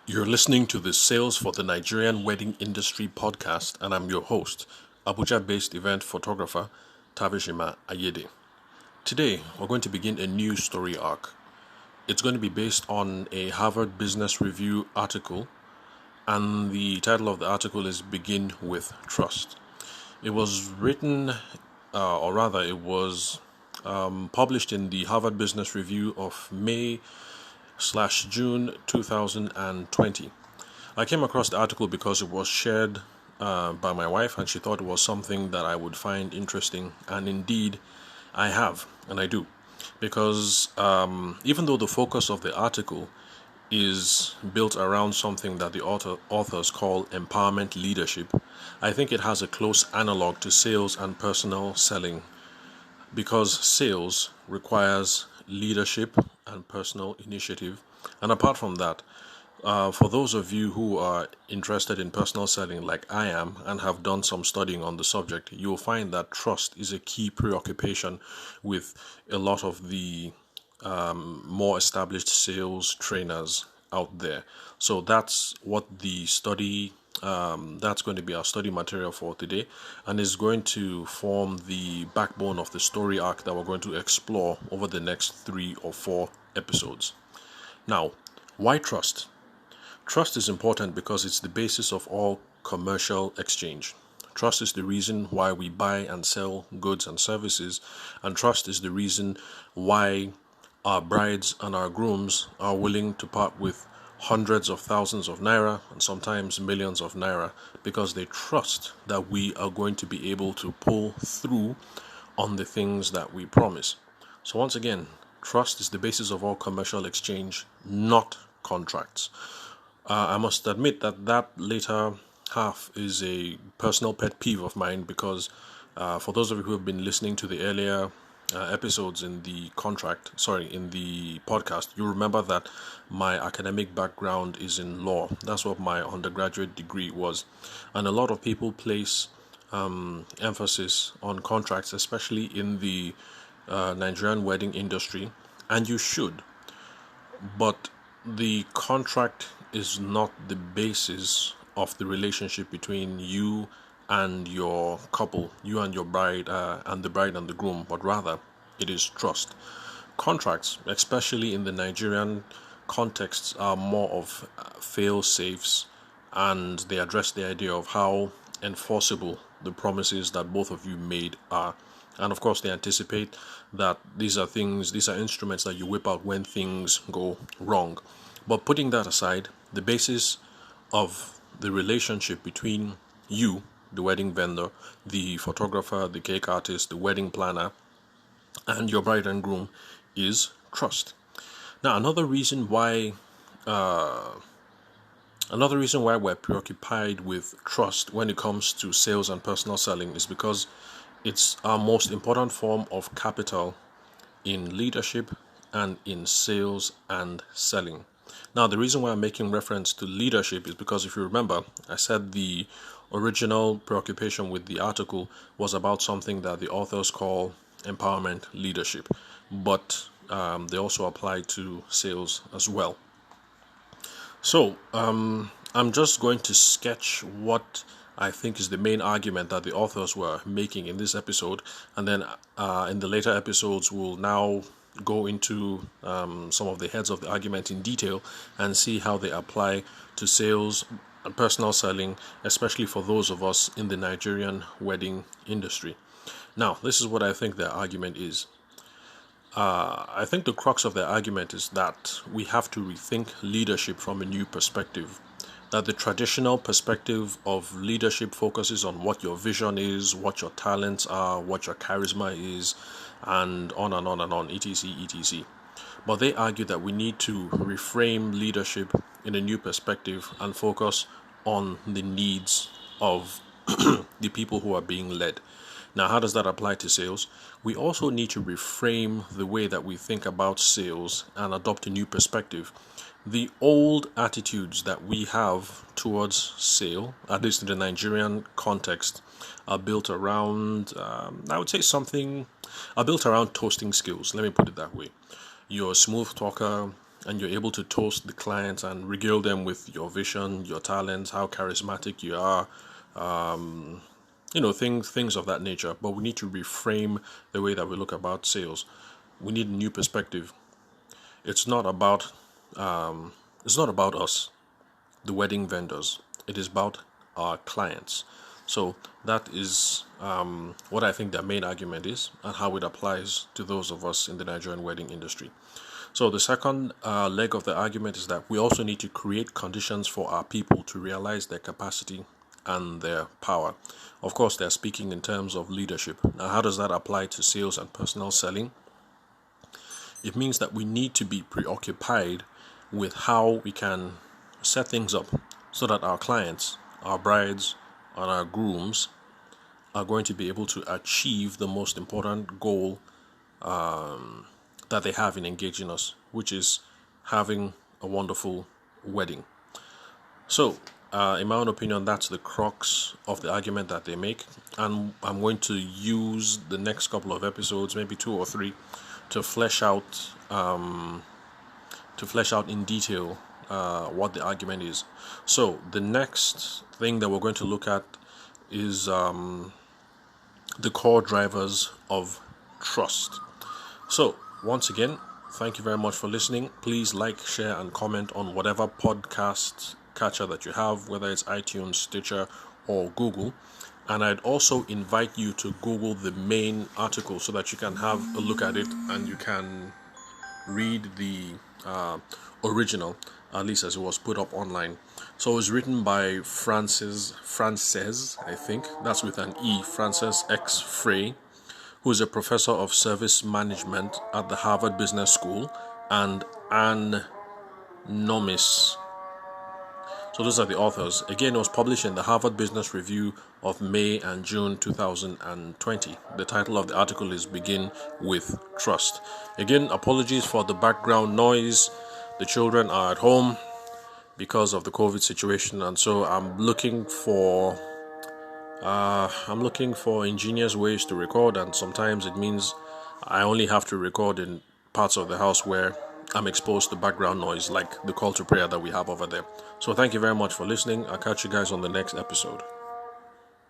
You're listening to the Sales for the Nigerian Wedding Industry podcast, and I'm your host, Abuja based event photographer Tavishima Ayede. Today, we're going to begin a new story arc. It's going to be based on a Harvard Business Review article, and the title of the article is Begin with Trust. It was written, it was published in the Harvard Business Review of May/June 2020. I came across the article because it was shared by my wife, and she thought it was something that I would find interesting, and indeed I have, and I do. Because even though the focus of the article is built around something that the authors call empowerment leadership, I think it has a close analog to sales and personal selling, because sales requires leadership and personal initiative. And apart from that, for those of you who are interested in personal selling like I am and have done some studying on the subject, you'll find that trust is a key preoccupation with a lot of the more established sales trainers out there. So that's what the study that's going to be our study material for today, and is going to form the backbone of the story arc that we're going to explore over the next 3 or 4 episodes. Now, why trust? Trust is important because it's the basis of all commercial exchange. Trust is the reason why we buy and sell goods and services, and trust is the reason why our brides and our grooms are willing to part with hundreds of thousands of naira and sometimes millions of naira, because they trust that we are going to be able to pull through on the things that we promise. So once again, trust is the basis of all commercial exchange, not contracts. I must admit that later half is a personal pet peeve of mine, because for those of you who have been listening to the earlier episodes in the podcast, you remember that my academic background is in law. That's what my undergraduate degree was. And a lot of people place emphasis on contracts, especially in the Nigerian wedding industry, and you should. But the contract is not the basis of the relationship between you and your couple, you and your bride, and the bride and the groom, but rather it is trust. Contracts, especially in the Nigerian contexts, are more of fail safes, and they address the idea of how enforceable the promises that both of you made are. And of course, they anticipate that these are instruments that you whip out when things go wrong. But putting that aside, the basis of the relationship between you, the wedding vendor, the photographer, the cake artist, the wedding planner, and your bride and groom is trust. Now, another reason why we're preoccupied with trust when it comes to sales and personal selling is because it's our most important form of capital in leadership and in sales and selling. Now, the reason why I'm making reference to leadership is because, if you remember, I said the original preoccupation with the article was about something that the authors call empowerment leadership, but they also apply to sales as well. So, I'm just going to sketch what I think is the main argument that the authors were making in this episode, and then in the later episodes we'll now go into some of the heads of the argument in detail and see how they apply to sales and personal selling, especially for those of us in the Nigerian wedding industry. Now, this is what I think their argument is. I think the crux of their argument is that we have to rethink leadership from a new perspective. That the traditional perspective of leadership focuses on what your vision is, what your talents are, what your charisma is, and on and on and on, etc., etc. But they argue that we need to reframe leadership in a new perspective and focus on the needs of the people who are being led. Now, how does that apply to sales? We also need to reframe the way that we think about sales and adopt a new perspective. The old attitudes that we have towards sale, at least in the Nigerian context, are built around, built around toasting skills. Let me put it that way. You're a smooth talker, and you're able to toast the clients and regale them with your vision, your talents, how charismatic you are, things of that nature. But we need to reframe the way that we look about sales. We need a new perspective. It's not about us, the wedding vendors. It is about our clients. So that is what I think their main argument is, and how it applies to those of us in the Nigerian wedding industry. So the second leg of the argument is that we also need to create conditions for our people to realize their capacity and their power. Of course, they're speaking in terms of leadership. Now, how does that apply to sales and personal selling? It means that we need to be preoccupied with how we can set things up so that our clients, our brides, and our grooms are going to be able to achieve the most important goal that they have in engaging us, which is having a wonderful wedding. So, in my own opinion, that's the crux of the argument that they make, and I'm going to use the next couple of episodes, maybe 2 or 3, to flesh out in detail what the argument is. So the next thing that we're going to look at is the core drivers of trust. So once again, thank you very much for listening. Please like, share, and comment on whatever podcast catcher that you have, whether it's iTunes, Stitcher, or Google. And I'd also invite you to Google the main article so that you can have a look at it and you can read the original, at least as it was put up online. So it was written by Frances, I think, that's with an E, Frances X. Frey, who is a professor of service management at the Harvard Business School, and Ann Nomis. So those are the authors. Again, it was published in the Harvard Business Review of May and June 2020. The title of the article is Begin with Trust. Again, apologies for the background noise. The children are at home because of the COVID situation, and so I'm looking for ingenious ways to record, and sometimes it means I only have to record in parts of the house where I'm exposed to background noise, like the call to prayer that we have over there. So thank you very much for listening. I'll catch you guys on the next episode.